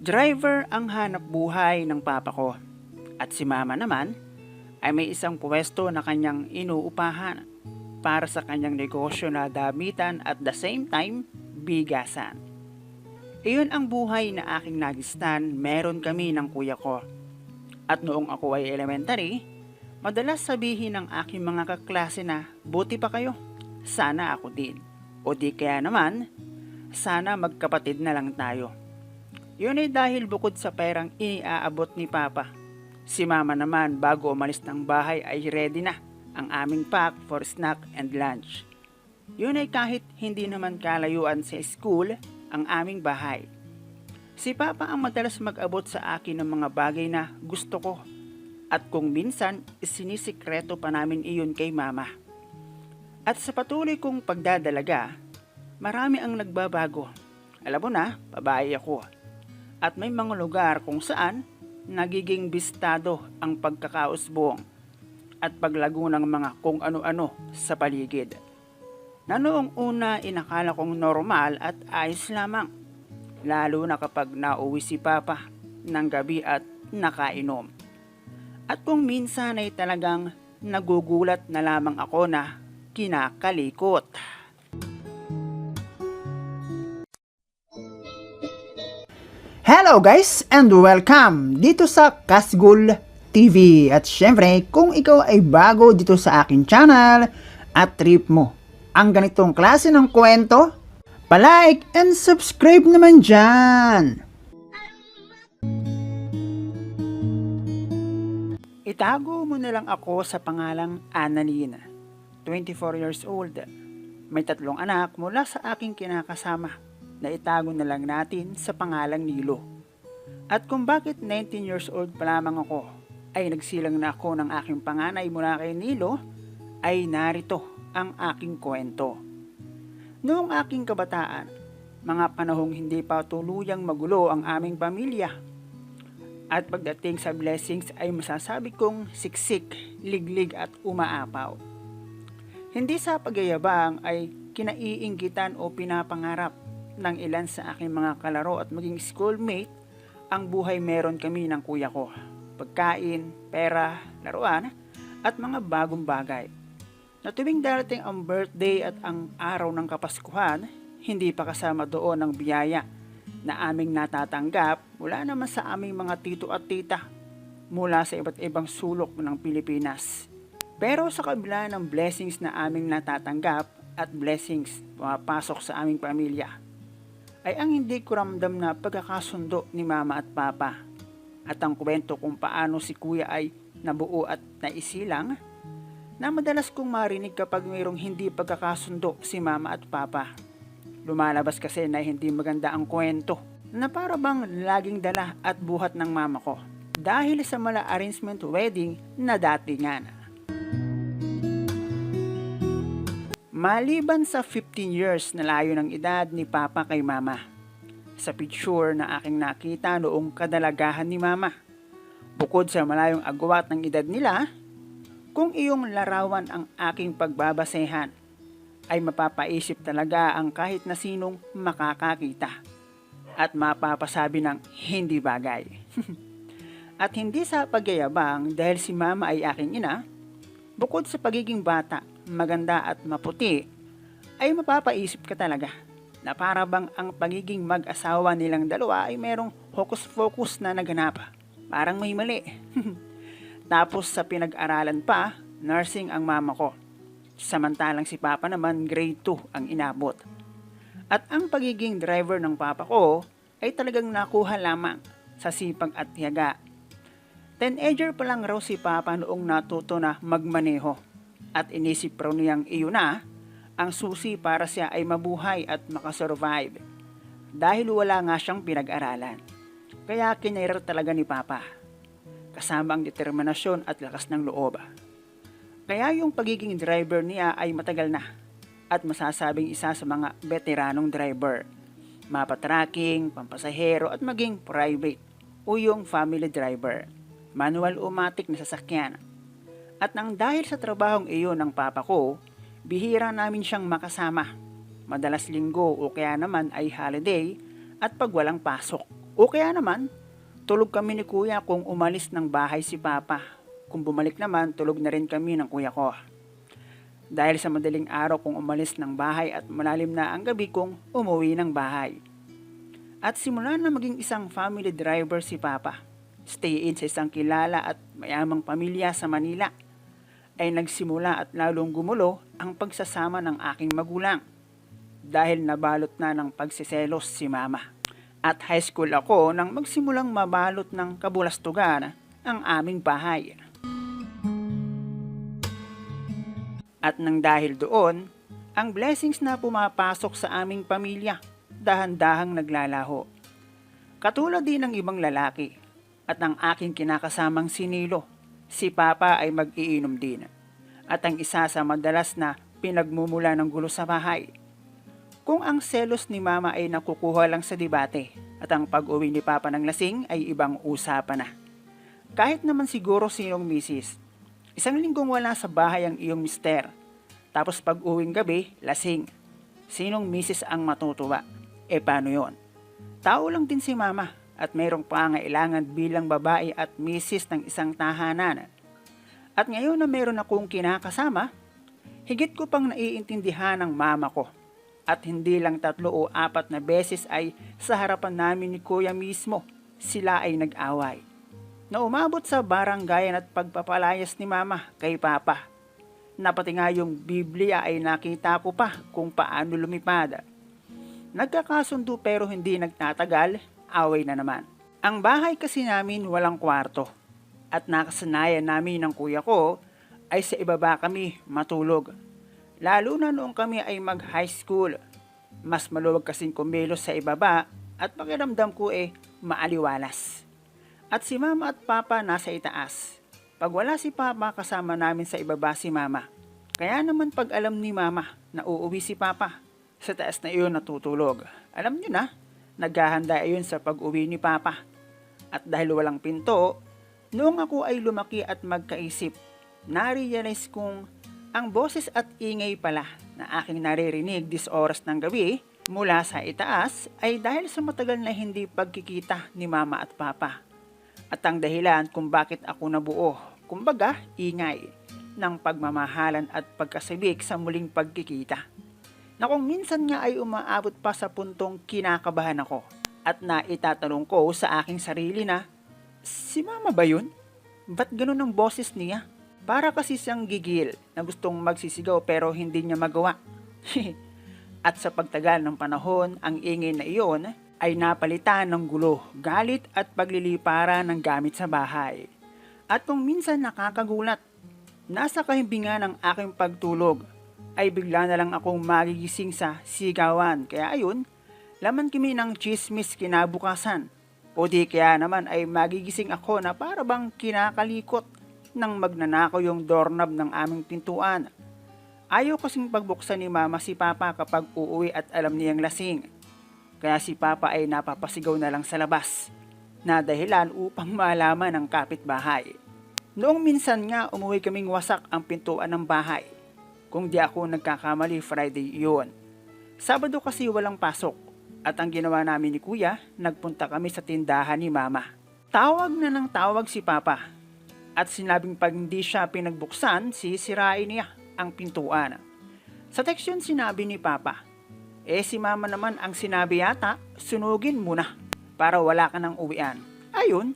Driver ang hanap buhay ng papa ko at si mama naman ay may isang pwesto na kanyang inuupahan para sa kanyang negosyo na damitan at the same time bigasan. Iyon ang buhay na aking nagistan meron kami ng kuya ko. At noong ako ay elementary, madalas sabihin ng aking mga kaklase na buti pa kayo, sana ako din. O di kaya naman, sana magkapatid na lang tayo. Yun ay dahil bukod sa perang iniaabot ni Papa, si Mama naman bago umalis ng bahay ay ready na ang aming pack for snack and lunch. Yun ay kahit hindi naman kalayuan sa school ang aming bahay. Si Papa ang madalas mag-abot sa akin ng mga bagay na gusto ko at kung minsan sinisikreto pa namin iyon kay Mama. At sa patuloy kong pagdadalaga, marami ang nagbabago. Alam mo na, babae ako. At may mga lugar kung saan nagiging bistado ang pagkakausbong at paglago ng mga kung ano-ano sa paligid. Na noong una inakala kong normal at ayos lamang, lalo na kapag nauwi si Papa ng gabi at nakainom. At kung minsan ay talagang nagugulat na lamang ako na kinakalikot. Hello guys and welcome dito sa Kasgul TV. At syempre kung ikaw ay bago dito sa akin channel at trip mo ang ganitong klase ng kwento, palike and subscribe naman dyan. Itago mo na lang ako sa pangalang Annalyn, 24 years old. May 3 anak mula sa aking kinakasama na itago na lang natin sa pangalang Nilo. At kung bakit 19 years old pa lamang ako ay nagsilang na ako ng aking panganay mula kay Nilo, ay narito ang aking kwento. Noong aking kabataan, mga panahong hindi pa tuluyang magulo ang aming pamilya. At pagdating sa blessings ay masasabi kong siksik, liglig at umaapaw. Hindi sa pagyayabang ay kinaiinggitan o pinapangarap ng ilan sa aking mga kalaro at maging schoolmate ang buhay meron kami ng kuya ko. Pagkain, pera, laruan at mga bagong bagay. Na tuwing darating ang birthday at ang araw ng Kapaskuhan, hindi pa kasama doon ang biyaya na aming natatanggap mula naman sa aming mga tito at tita mula sa iba't ibang sulok ng Pilipinas. Pero sa kabila ng blessings na aming natatanggap at blessings pumapasok sa aming pamilya, ay ang hindi ko ramdam na pagkakasundo ni Mama at Papa. At ang kwento kung paano si Kuya ay nabuo at naisilang, na madalas kong marinig kapag mayroong hindi pagkakasundo si Mama at Papa. Lumalabas kasi na hindi maganda ang kwento, na para bang laging dala at buhat ng mama ko, dahil sa mala arrangement wedding na datingan. Maliban sa 15 years na layo ng edad ni Papa kay Mama, sa picture na aking nakita noong kadalagahan ni Mama, bukod sa malayong agwat ng edad nila, kung iyong larawan ang aking pagbabasehan, ay mapapaisip talaga ang kahit na sinong makakakita at mapapasabi ng hindi bagay. At hindi sa pagyayabang dahil si Mama ay aking ina, bukod sa pagiging bata, maganda at maputi, ay mapapaisip ka talaga na para bang ang pagiging mag-asawa nilang dalawa ay merong hocus-pocus na naganap. Parang may mali. Tapos sa pinag-aralan pa, nursing ang mama ko. Samantalang si Papa naman grade 2 ang inabot. At ang pagiging driver ng Papa ko ay talagang nakuha lamang sa sipag at tiyaga. Teenager pa lang raw si Papa noong natuto na magmaneho. At inisip raw niyang iyon na ang susi para siya ay mabuhay at makasurvive. Dahil wala nga siyang pinag-aralan. Kaya kinair talaga ni Papa. Kasama ang determinasyon at lakas ng loob. Kaya yung pagiging driver niya ay matagal na. At masasabing isa sa mga veteranong driver. Mapatracking, pampasahero at maging private o yung family driver. Manual o matic na sasakyan. At nang dahil sa trabahong iyon ng Papa ko, bihira namin siyang makasama. Madalas linggo o kaya naman ay holiday at pag walang pasok. O kaya naman, tulog kami ni kuya kung umalis ng bahay si papa. Kung bumalik naman, tulog na rin kami ng kuya ko. Dahil sa madaling araw kung umalis ng bahay at malalim na ang gabi kung umuwi ng bahay. At simula na maging isang family driver si papa, stay in sa isang kilala at mayamang pamilya sa Manila, ay nagsimula at lalong gumulo ang pagsasama ng aking magulang. Dahil nabalot na ng pagsiselos si mama. At high school ako nang magsimulang mabalot ng kabulastugan ang aming bahay. At nang dahil doon, ang blessings na pumapasok sa aming pamilya, dahan-dahang naglalaho. Katulad din ng ibang lalaki, at ang aking kinakasamang si Nilo, si Papa ay mag-iinom din. At ang isa sa madalas na pinagmumula ng gulo sa bahay. Kung ang selos ni Mama ay nakukuha lang sa debate, at ang pag-uwi ni Papa ng lasing ay ibang usapan na. Kahit naman siguro sinong misis, isang linggong wala sa bahay ang iyong mister. Tapos pag uwing gabi, lasing. Sinong misis ang matutuwa? E paano yon? Tao lang din si mama at mayroong pangailangan bilang babae at misis ng isang tahanan. At ngayon na meron akong kinakasama, higit ko pang naiintindihan ng mama ko. At hindi lang 3 o 4 na beses ay sa harapan namin ni kuya mismo, sila ay nag-away. Na umabot sa baranggayan at pagpapalayas ni mama kay papa. Na pati nga yung Biblia ay nakita ko pa kung paano lumipad. Nagkakasundo pero hindi nagtatagal, away na naman. Ang bahay kasi namin walang kwarto. At nakasanayan namin ng kuya ko ay sa ibaba kami matulog. Lalo na noong kami ay mag-high school. Mas maluwag kasing kumilos sa ibaba at pakiramdam ko maaliwalas. At si mama at papa nasa itaas. Pag wala si papa kasama namin sa ibaba si mama. Kaya naman pag alam ni mama na uuwi si papa, sa taas na iyon natutulog. Alam niyo na, naghahanda iyon sa pag-uwi ni papa. At dahil walang pinto, noong ako ay lumaki at magkaisip, na-realize kong ang boses at ingay pala na aking naririnig 10 oras ng gabi mula sa itaas ay dahil sa matagal na hindi pagkikita ni mama at papa. At ang dahilan kung bakit ako nabuo, kumbaga ingay, ng pagmamahalan at pagkasabik sa muling pagkikita. Na kung minsan nga ay umaabot pa sa puntong kinakabahan ako at naitatanong ko sa aking sarili na, si mama ba yun? Ba't ganun ang boses niya? Para kasi siyang gigil na gustong magsisigaw pero hindi niya magawa. At sa pagtagal ng panahon, ang ingay na iyon ay napalitan ng gulo, galit at pagliliparan ng gamit sa bahay. At kung minsan nakakagulat, nasa kahimbingan ng aking pagtulog, ay bigla na lang akong magigising sa sigawan. Kaya ayun, laman kami ng chismis kinabukasan. O di kaya naman ay magigising ako na para bang kinakalikot nang magnanakaw yung doorknob ng aming pintuan. Ayaw kasing pagbuksan ni mama si papa kapag uuwi at alam niyang lasing. Kaya si papa ay napapasigaw na lang sa labas, na dahilan upang malaman ng kapitbahay. Noong minsan nga umuwi kaming wasak ang pintuan ng bahay. Kung di ako nagkakamali, Friday iyon. Sabado kasi walang pasok. At ang ginawa namin ni kuya, nagpunta kami sa tindahan ni mama. Tawag na ng tawag si papa. At sinabing pag hindi siya pinagbuksan, sisirain niya ang pintuan. Sa text yun sinabi ni papa, si mama naman ang sinabi yata, sunugin muna para wala ka ng uwian. Ayun,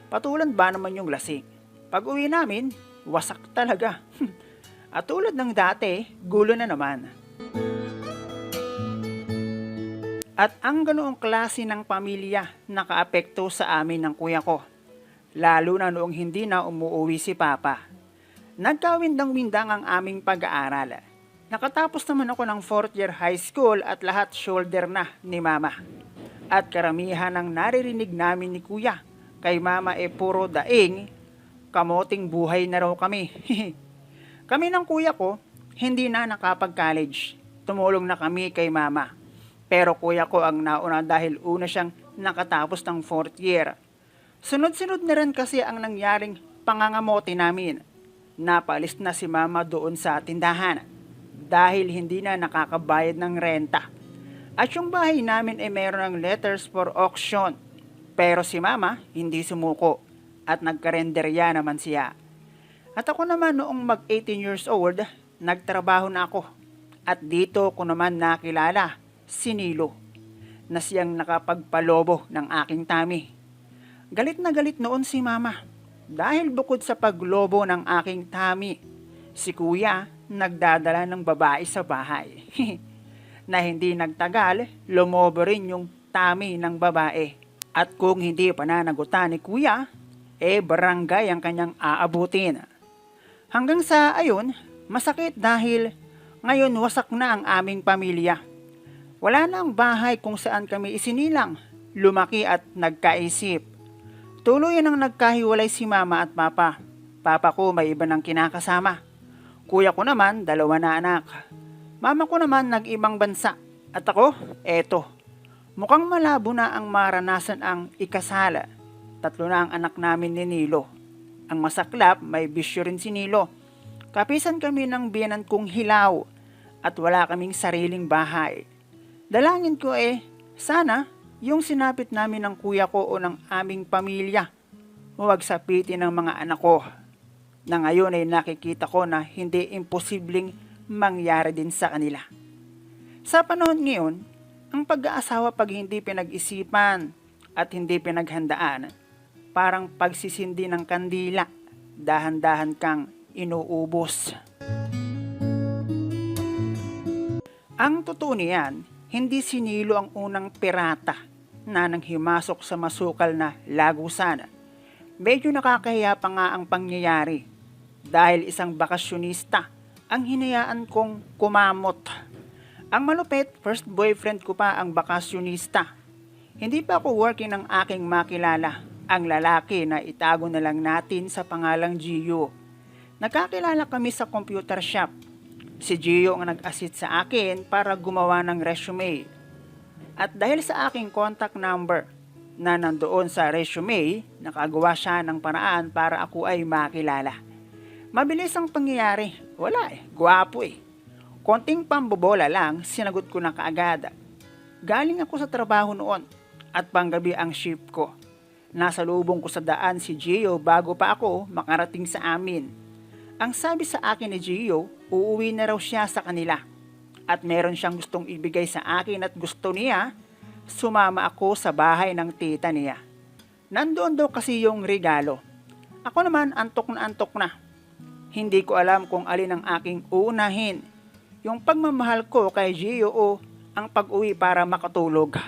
patulan ba naman yung lasing? Pag uwi namin, wasak talaga. At tulad ng dati, gulo na naman. At ang ganoong klase ng pamilya nakaapekto sa amin ng kuya ko. Lalo na noong hindi na umuuwi si papa. Nagkawindang-windang ang aming pag-aaral. Nakatapos naman ako ng 4th year high school at lahat shoulder na ni mama. At karamihan ng naririnig namin ni kuya, kay mama puro daing, kamoting buhay na raw kami. Kami ng kuya ko, hindi na nakapag-college. Tumulong na kami kay mama. Pero kuya ko ang nauna dahil una siyang nakatapos ng 4th year. Sunod-sunod na rin kasi ang nangyaring pangangamote namin. Napalis na si mama doon sa tindahan dahil hindi na nakakabayad ng renta. At yung bahay namin ay mayroon ng letters for auction. Pero si mama hindi sumuko at nagkarenderya naman siya. At ako naman noong mag 18 years old, nagtrabaho na ako. At dito ko naman nakilala si Nilo na siyang nakapagpalobo ng aking tummy. Galit na galit noon si mama dahil bukod sa paglobo ng aking tummy, si kuya nagdadala ng babae sa bahay. Na hindi nagtagal, lumobo rin yung tummy ng babae. At kung hindi pananagutan ni kuya, barangay ang kanyang aabutin. Hanggang sa ayun, masakit dahil ngayon wasak na ang aming pamilya. Wala na ang bahay kung saan kami isinilang, lumaki at nagkaisip. Tuluyan ang nagkahiwalay si mama at papa. Papa ko may iba ng kinakasama. Kuya ko naman, 2 na anak. Mama ko naman nag-ibang bansa. At ako, eto. Mukhang malabo na ang maranasan ang ikasala. 3 na ang anak namin ni Nilo. Ang masaklap, may bisyo rin si Nilo. Kapisan kami ng biyanan kong hilaw at wala kaming sariling bahay. Dalangin ko sana yung sinapit namin ng kuya ko o ng aming pamilya huwag sapitin ng mga anak ko. Na ngayon ay nakikita ko na hindi imposibleng mangyari din sa kanila. Sa panahon ngayon, ang pag-aasawa pag hindi pinag-isipan at hindi pinaghandaan, parang pagsisindi ng kandila, dahan-dahan kang inuubos. Ang totoo niyan, hindi si Nilo ang unang pirata na nanghimasok sa masukal na lagusan. Medyo nakakahiya pa nga ang pangyayari dahil isang bakasyonista ang hinayaan kong kumamot. Ang malupit, first boyfriend ko pa ang bakasyonista. Hindi pa ako working ng aking makilala, ang lalaki na itago na lang natin sa pangalang Gio. Nagkakilala kami sa computer shop. Si Gio ang nag-assist sa akin para gumawa ng resume. At dahil sa aking contact number na nandoon sa resume, nakagawa siya ng paraan para ako ay makilala. Mabilis ang pangyayari. Wala gwapo Konting pambobola lang, sinagot ko na kaagad. Galing ako sa trabaho noon at panggabi ang shift ko. Nasa lubong ko sa daan si Gio bago pa ako makarating sa amin. Ang sabi sa akin ni Gio, uuwi na raw siya sa kanila. At meron siyang gustong ibigay sa akin at gusto niya, sumama ako sa bahay ng tita niya. Nandoon daw kasi yung regalo. Ako naman antok na. Hindi ko alam kung alin ang aking uunahin. Yung pagmamahal ko kay Gio o ang pag-uwi para makatulog.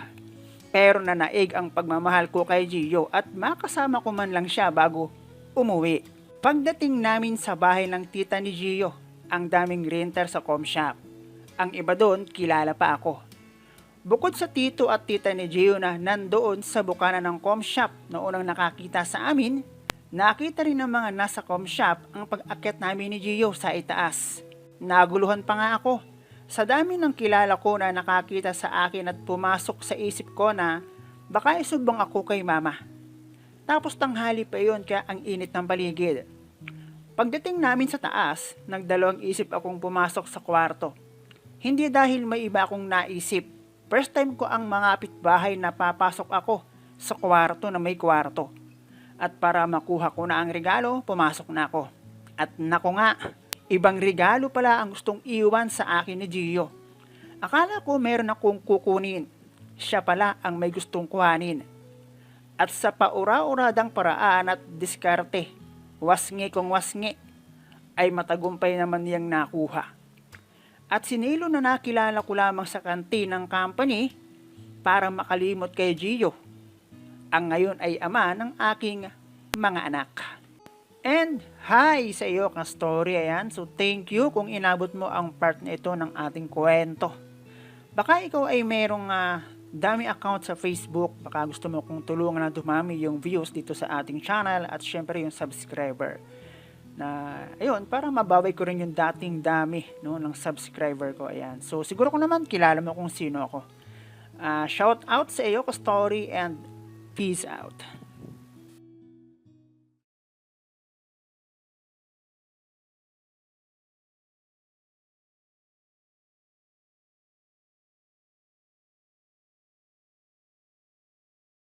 Pero nanaig ang pagmamahal ko kay Gio at makasama ko man lang siya bago umuwi. Pagdating namin sa bahay ng tita ni Gio, ang daming renter sa com shop. Ang iba doon, kilala pa ako. Bukod sa tito at tita ni Gio na nandoon sa bukana ng com shop na unang nakakita sa amin, nakita rin ng mga nasa com shop ang pag-akyat namin ni Gio sa itaas. Naguluhan pa nga ako. Sa dami ng kilala ko na nakakita sa akin at pumasok sa isip ko na baka isubong ako kay mama. Tapos tanghali pa yun kaya ang init ng paligid. Pagdating namin sa taas, nagdalawang isip akong pumasok sa kwarto. Hindi dahil may iba akong naisip. First time ko ang mga kapitbahay na papasok ako sa kwarto na may kwarto. At para makuha ko na ang regalo, pumasok na ako. At naku nga, ibang regalo pala ang gustong iwan sa akin ni Gio. Akala ko meron akong kukunin. Siya pala ang may gustong kuhanin. At sa paura-uradang paraan at diskarte, wasngi kong wasngi, ay matagumpay naman niyang nakuha. At si Nilo na nakilala ko lamang sa kantin ng company para makalimot kay Gio. Ang ngayon ay ama ng aking mga anak. And hi sa iyo ka story ayan. So thank you kung inabot mo ang part na ito ng ating kwento. Baka ikaw ay merong dami account sa Facebook. Baka gusto mo kong tulungan na dumami yung views dito sa ating channel at syempre yung subscriber. Na ayun, para mabawi ko rin yung dating dami ng subscriber ko. Ayan. So siguro ko naman kilala mo kung sino ako. Shout out sa iyo ka story and peace out.